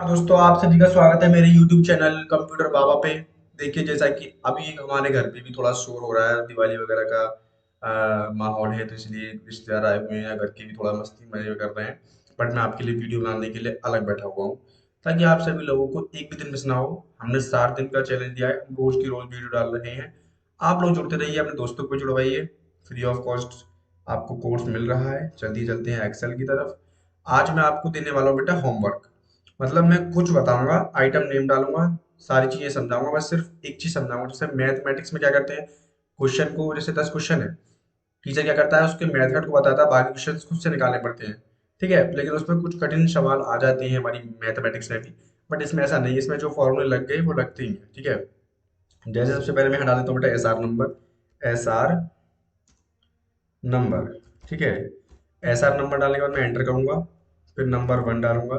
दोस्तों, आप सभी का स्वागत है मेरे YouTube चैनल कंप्यूटर बाबा पे। देखिए, जैसा कि अभी हमारे घर पे भी थोड़ा शोर हो रहा है, दिवाली वगैरह का माहौल है, तो इसलिए रिश्तेदार आए हुए हैं, घर के भी थोड़ा मस्ती मजे कर रहे हैं। बट मैं आपके लिए वीडियो बनाने के लिए अलग बैठा हुआ हूँ, ताकि आप सभी लोगों को एक भी दिन मिस ना हो। हमने 7 दिन का चैलेंज दिया है, हम रोज की रोज वीडियो डाल रहे हैं। आप लोग जुड़ते रहिए, अपने दोस्तों को भी जुड़वाइए। फ्री ऑफ कॉस्ट आपको कोर्स मिल रहा है। जल्दी चलते हैं एक्सेल की तरफ। आज मैं आपको देने वाला हूँ बेटा होमवर्क। मतलब मैं कुछ बताऊंगा, आइटम नेम डालूंगा, सारी चीजें समझाऊंगा, बस सिर्फ एक चीज समझाऊंगा। जैसे मैथमेटिक्स में क्या करते हैं, क्वेश्चन को, जैसे 10 क्वेश्चन है, टीचर क्या करता है, उसके मेथड को बताता है, बाकी क्वेश्चन खुद से निकालने पड़ते हैं। ठीक है, लेकिन उसमें कुछ कठिन सवाल आ जाते हैं हमारी मैथमेटिक्स में भी। बट इसमें ऐसा नहीं है, इसमें जो फॉर्मूले लग गए वो लगते ही हैं। ठीक है, जैसे सबसे पहले मैं हटा देता हूँ बेटा S R number. S R number, ठीक है। एस आर नंबर डालने के बाद मैं एंटर करूंगा। फिर नंबर 1 डालूंगा,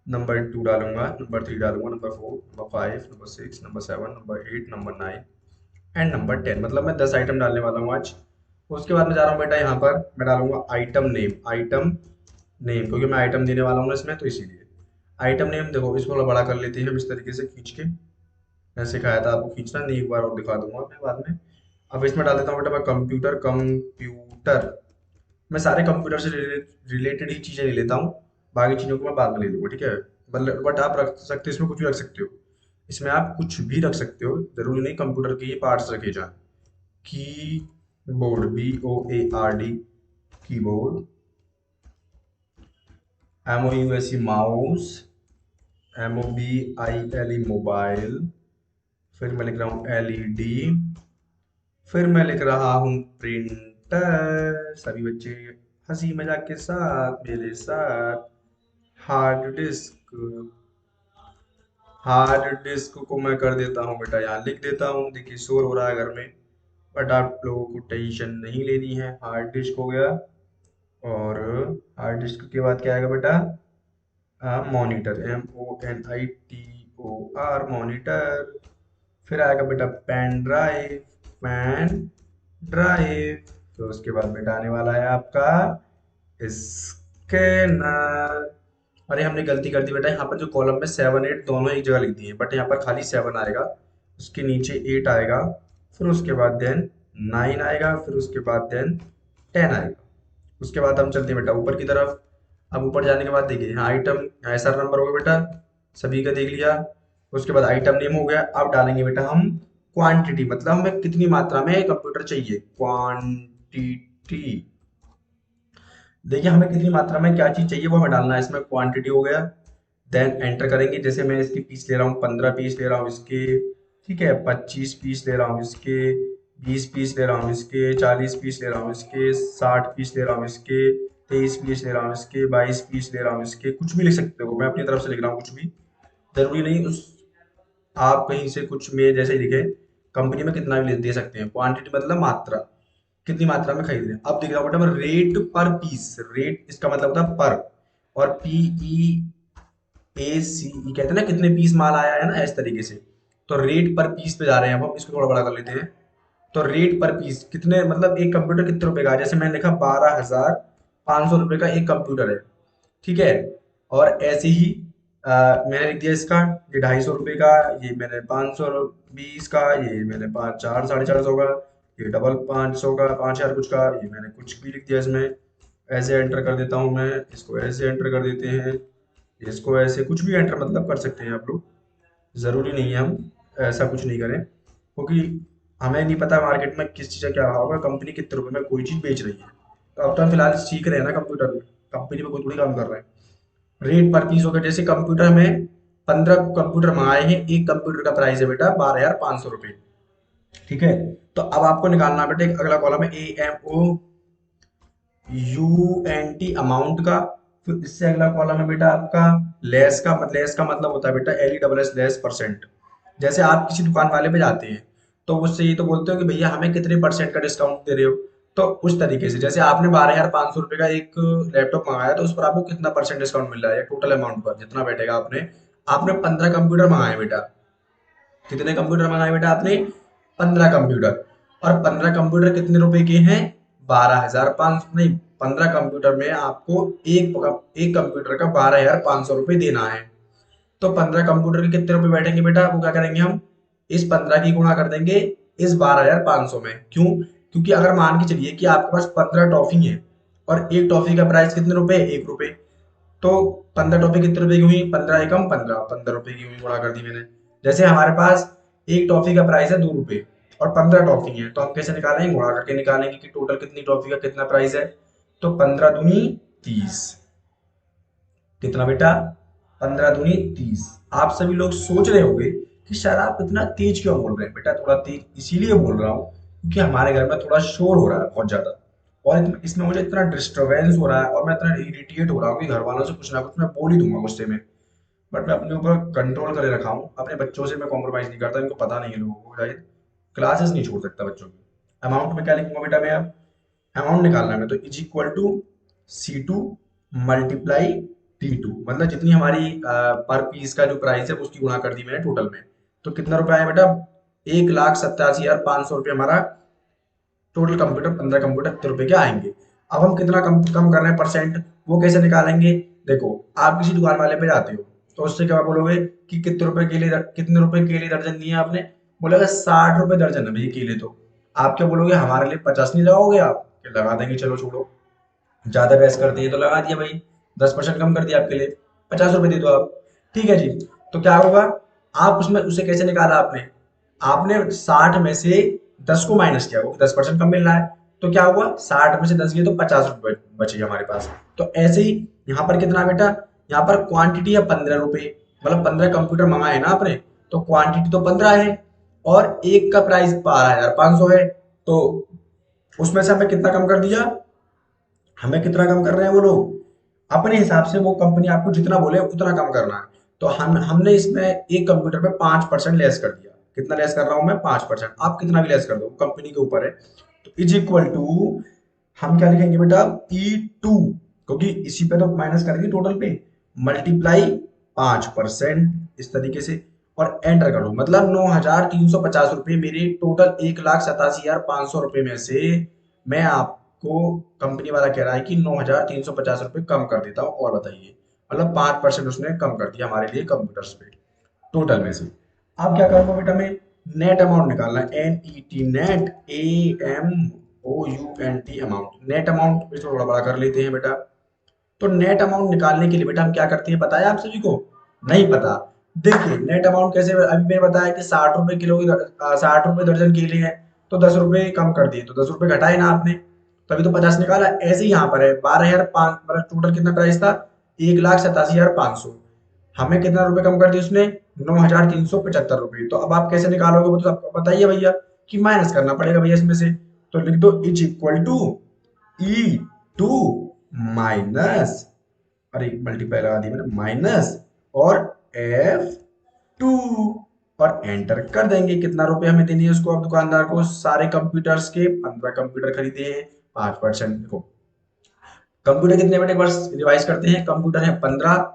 नंबर 2 डालूंगा, नंबर 3 डालूंगा, number 4, number 5, number 6, number 7, number 8, number 9 and number 10। मतलब मैं 10 आइटम डालने वाला हूँ आज। उसके बाद मैं जा रहा हूँ बेटा, यहाँ पर मैं डालूंगा आइटम नेम। आइटम नेम, क्योंकि मैं आइटम देने वाला हूँ ना इसमें, तो इसीलिए आइटम नेम। देखो, इसको थोड़ा बड़ा कर लेते हैं हम इस तरीके से खींच के। मैं सिखाया था आपको खींचना, नहीं एक बार और दिखा दूंगा मैं बाद में। अब इसमें डाल देता हूँ बेटा मैं कंप्यूटर। कंप्यूटर, मैं सारे कंप्यूटर से रिलेटेड ही चीजें ले लेता हूँ, बाकी चीजों को मैं बाद में ले लूंगा। ठीक है, मतलब बट आप रख सकते हो, इसमें कुछ भी रख सकते हो। इसमें आप कुछ भी रख सकते हो, जरूरी नहीं कंप्यूटर के ही पार्ट्स रखे जाएं। Keyboard, BOARD, keyboard. MOUSE, mouse. MOBILE, mobile. फिर मैं लिख रहा हूँ LED। फिर मैं लिख रहा हूँ प्रिंटर। सभी बच्चे हंसी मजाक के साथ मेरे साथ। Hard disk. हार्ड डिस्क को मैं कर देता हूँ बेटा, यहाँ लिख देता हूँ। देखिए शोर हो रहा है घर में, बट आप लोगों को टेंशन नहीं लेनी है। हार्ड डिस्क हो गया। और हार्ड डिस्क के बाद क्या आएगा बेटा, मॉनिटर। MONITOR, monitor. फिर आएगा बेटा पेन ड्राइव। Pen drive. फिर उसके बाद बेटा आने वाला है आपका स्कैनर। अरे हमने गलती कर दी बेटा, यहाँ पर जो कॉलम में 7 8 दोनों एक जगह लिख दिए, बट यहाँ पर खाली 7 आएगा, उसके नीचे 8 आएगा, फिर उसके बाद देन 9 आएगा, फिर उसके बाद देन 10 आएगा। उसके बाद हम चलते हैं बेटा ऊपर की तरफ। अब ऊपर जाने के बाद देखिए यहाँ आइटम, यहाँ एसआर नंबर हो गया बेटा, सभी का देख लिया। उसके बाद आइटम नेम हो गया। अब डालेंगे बेटा हम क्वांटिटी, मतलब हमें कितनी मात्रा में कंप्यूटर चाहिए, क्वांटिटी। देखिए हमें कितनी मात्रा में क्या चीज चाहिए वो हमें डालना है, इसमें क्वांटिटी हो गया। देन एंटर करेंगे। जैसे मैं इसके पीस ले रहा हूँ, 15 पीस ले रहा हूँ इसके, ठीक है, 25 पीस ले रहा हूँ इसके, 20 पीस ले रहा हूँ इसके, 40 पीस ले रहा हूँ इसके, 60 पीस ले रहा हूँ इसके, 23 पीस ले रहा हूँ इसके, 22 पीस ले रहा हूँ इसके। कुछ भी लिख सकते हो, मैं अपनी तरफ से लिख रहा हूँ कुछ भी, जरूरी नहीं उस, आप कहीं से कुछ में जैसे ही लिखे, कंपनी में कितना भी दे सकते हैं। क्वांटिटी मतलब मात्रा, कितनी मात्रा में खरीद रहे हैं। अब देख रहा हूँ बेटा मैं रेट पर पीस। रेट इसका मतलब होता है पर, और PEACE कहते हैं ना, कितने पीस माल आया है ना, इस तरीके से। तो रेट पर पीस पे जा रहे हैं। अब हम इसको थोड़ा बड़ा कर लेते हैं। तो रेट पर पीस कितने, मतलब एक कंप्यूटर कितने रुपए का है, जैसे मैंने लिखा 12,500 रुपए का एक कंप्यूटर है। ठीक है, और ऐसे ही मैंने लिख दिया इसका, ये 250 रुपये का, ये मैंने 520 का, ये मैंने 450 का, ये डबल 500 का, 5,000 कुछ का, ये मैंने कुछ भी लिख दिया इसमें। ऐसे एंटर कर देता हूँ मैं, इसको ऐसे एंटर कर देते हैं, इसको ऐसे, कुछ भी एंटर मतलब कर सकते हैं आप लोग। ज़रूरी नहीं है हम ऐसा कुछ नहीं करें, क्योंकि हमें नहीं पता मार्केट में किस चीज़ का क्या भाव है, कंपनी कितने रुपए में कोई चीज़ बेच रही है। तो अब तो हम फिलहाल सीख रहे हैं ना कंप्यूटर में, कंपनी में कोई थोड़ी काम कर रहे हैं। रेट पर पीस हो गया। जैसे कंप्यूटर में 15 कंप्यूटर मंगाए हैं, एक कंप्यूटर का प्राइस है बेटा 12,500 रुपये। ठीक है, तो अब आपको निकालना है बेटा एक अगला कॉलम है AMOUNT, अमाउंट का। फिर इससे अगला कॉलम है बेटा आपका लेस का। मतलब लेस का मतलब होता है बेटा LESS, लेस परसेंट। जैसे आप किसी दुकान वाले पे जाते हैं, तो उससे ये तो बोलते हो कि भैया हमें कितने परसेंट का डिस्काउंट दे रहे हो। तो उस तरीके से जैसे आपने 12,500 रुपये का एक लैपटॉप मंगाया, तो उस पर आपको कितना परसेंट डिस्काउंट मिल रहा है, या टोटल अमाउंट पर जितना बैठेगा। आपने आपने 15 कंप्यूटर मंगाए बेटा। कितने कंप्यूटर मंगाए बेटा आपने, 15 कंप्यूटर। और 15 कंप्यूटर कितने रुपए के हैं, 12,500 नहीं, 15 कंप्यूटर में आपको एक एक कंप्यूटर का 12,500 रुपये देना है। तो 15 कंप्यूटर के कितने रुपए बैठेंगे बेटा, वो क्या करेंगे हम, इस 15 की गुणा कर देंगे इस 12,500 में। क्यों? क्योंकि अगर मान के चलिए कि आपके पास 15 टॉफी है और एक टॉफी का प्राइस कितने रुपए, 1 रुपए, तो 15 टॉफी कितने रुपए की हुई, 15 एकम 15, 15 रुपए की हुई, गुणा कर दी मैंने। जैसे हमारे पास एक टॉफी का प्राइस है 2 रुपए और 15 टॉफी है, तो हम कैसे निकालेंगे, गुणा करके निकालेंगे कि टोटल कितनी टॉफी का कितना प्राइस है। तो 15 दूनी 30, कितना बेटा, 15 दूनी 30। आप सभी लोग सोच रहे होंगे कि सर आप इतना तेज क्यों बोल रहे हैं। बेटा थोड़ा तेज इसीलिए बोल रहा हूँ क्योंकि हमारे घर में थोड़ा शोर हो रहा है बहुत ज्यादा, और इसमें मुझे इतना डिस्टरबेंस हो रहा है और मैं इतना इरिटेट हो रहा हूँ कि घर वालों से कुछ ना कुछ मैं बोल ही दूंगा गुस्से में। बट मैं अपने ऊपर कंट्रोल करे रखा हूँ, अपने बच्चों से मैं कॉम्प्रोमाइज नहीं करता, इनको पता नहीं है लोगों को शायद, क्लासेस नहीं छोड़ सकता बच्चों की। अमाउंट में क्या लिखूंगा बेटा मैं, अब अमाउंट निकालना है, तो is equal to C2 multiply D2, मतलब जितनी हमारी पर पीस का जो प्राइस है उसकी गुणा कर दी मैंने टोटल में। तो कितना रुपए आया बेटा, 1,87,500 रुपये हमारा टोटल कंप्यूटर, 15 कंप्यूटर कितने रुपए के आएंगे। अब हम कितना कम कम कर रहे हैं परसेंट, वो कैसे निकालेंगे। देखो आप किसी दुकान वाले पे जाते हो तो उससे क्या बोलोगे कि कितने रुपए केले, कितने रुपए केले दर्जन दिए आपने, बोलेगा 60 रुपए दर्जन है भैया केले। तो आप क्या बोलोगे, हमारे लिए 50 नहीं लगाओगे आप, कि लगा देंगे चलो छोड़ो, ज्यादा बहस करती है तो लगा दिया भाई, 10% कम कर दिया आपके लिए, 50 रुपए दे दो आप। ठीक है जी। तो क्या होगा, आप उसमें उसे कैसे निकाला आपने, आपने 60 में से 10 को माइनस किया, वो 10% कम मिल रहा है, तो क्या हुआ, 60 में से 10 गए तो 50 रुपए बचे हमारे पास। तो ऐसे ही यहाँ पर कितना बेटा, यहाँ पर क्वांटिटी है 15 रुपए, मतलब 15 कंप्यूटर मंगाए ना आपने, तो क्वांटिटी तो 15 है और एक का प्राइस 12,500 है, तो उसमें से हमें कितना कम कर दिया, हमें कितना कम कर रहे हैं वो लोग, अपने हिसाब से वो कंपनी आपको जितना बोले उतना कम करना है। तो हमने इसमें एक कंप्यूटर पे 5% लेस कर दिया। कितना लेस कर रहा हूं मैं, 5%। आप कितना भी लेस कर दो, कंपनी के ऊपर है। तो इज इक्वल टू, हम क्या लिखेंगे बेटा, E2, क्योंकि इसी पे तो माइनस करेंगे टोटल पे, मल्टीप्लाई 5% इस तरीके से, और एंटर करो, मतलब 9,350 रुपये मेरे टोटल 1,87,500 रुपये में से मैं आपको, कंपनी वाला कह रहा है कि 9,350 रुपये कम कर देता हूँ, और बताइए, मतलब 5% उसने कम कर दिया हमारे लिए कंप्यूटर्स पे टोटल में से। अब क्या करूंगा बेटा मैं, नेट अमाउंट निकालना है, NET, net, AMOUNT amount, net amount इसको थोड़ा बड़ा कर लेते हैं बेटा। तो नेट अमाउंट निकालने के लिए बेटा हम क्या करते हैं, बताया आप सभी को, नहीं पता। देखिए नेट अमाउंट कैसे, अभी मैंने बताया कि 60 रुपए किलो की 60 रुपए दर्जन केले हैं, तो 10 रुपए कम कर दिए, तो 10 रुपए घटाए ना आपने, तभी तो 50 निकाला। ऐसे ही यहाँ पर है 12,500, मतलब टोटल कितना प्राइस था, 1,87,500, हमें कितना रुपए कम कर दिया उसने, 9,375 रुपये। तो अब आप कैसे निकालोगे वो तो आपको बताइए भैया, कि माइनस करना पड़ेगा भैया इसमें से। तो लिख दो is equal to E2 minus, अरे मल्टीप्लाई लगा दी मैंने, माइनस और F2, और एंटर कर देंगे। कितना रुपए हमें देनी है उसको, अब दुकानदार को, सारे कंप्यूटर्स के 15 कंप्यूटर खरीदे हैं, 5% को। कंप्यूटर कितने बेटे, एक बार रिवाइज करते हैं, कंप्यूटर है 15,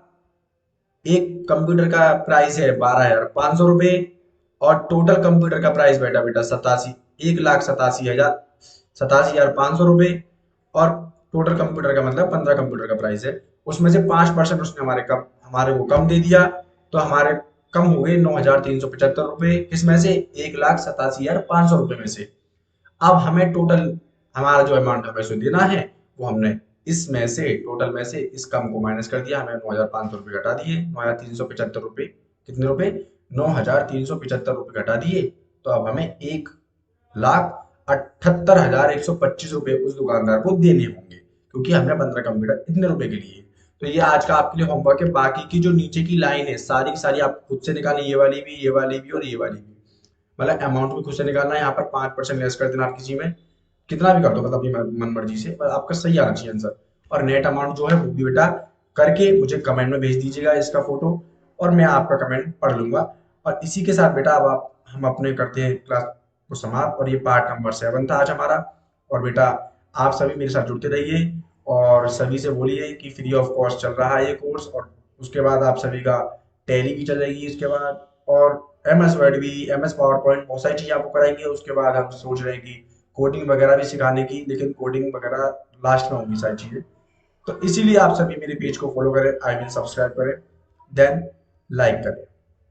एक कंप्यूटर का प्राइस है 12,500 रुपये, और टोटल कंप्यूटर का प्राइस बेटा बेटा 1,87,500 रुपये, और टोटल कंप्यूटर का मतलब 15 कंप्यूटर का प्राइस है, उसमें से 5% उसने हमारे को कम दे दिया, तो हमारे कम हो गए 9,375 रुपये, किसमें से, 1,87,500 रुपये में से। अब हमें टोटल, हमारा जो अमाउंट हमें से देना है, वो हमने इसमें से, टोटल में से इस कम को माइनस कर दिया, हमें 9,500 रुपये घटा दिए, 9,375 रुपये, कितने रुपए, 9,375 रुपये घटा दिए। तो अब हमें 1,78,125 रुपये उस दुकानदार को देने होंगे, क्योंकि हमने 15 कंप्यूटर इतने रुपए के लिए। तो ये आज का आपके लिए होमवर्क है, बाकी की जो नीचे की लाइन है सारी की सारी आप खुद से निकालें, ये वाली भी, ये वाली भी और ये वाली भी, मतलब अमाउंट भी खुद से निकालना है, यहाँ पर 5% लेस कर देना आप किसी में, कितना भी कर दो, मतलब अपनी मन मर्जी से, पर आपका सही आना चाहिए आंसर। और नेट अमाउंट जो है वो भी बेटा करके मुझे कमेंट में भेज दीजिएगा इसका फोटो, और मैं आपका कमेंट पढ़ लूंगा। और इसी के साथ बेटा अब आप, हम अपने करते हैं क्लास को समाप्त, और ये पार्ट नंबर 7 था आज हमारा। और बेटा आप सभी मेरे साथ जुड़ते रहिए, और सभी से बोलिए कि फ्री ऑफ कॉस्ट चल रहा है ये कोर्स, और उसके बाद आप सभी का टैली भी चलेगी इसके बाद, और MS वर्ड भी, MS पावर पॉइंट, बहुत सारी चीजें आपको कराएंगे। उसके बाद हम सोच रहे हैं कि कोडिंग वगैरह भी सिखाने की, लेकिन कोडिंग वगैरह लास्ट में होंगी सारी चीजें। तो इसीलिए आप सभी मेरे पेज को फॉलो करें, आई मीन सब्सक्राइब करें। देन लाइक करें।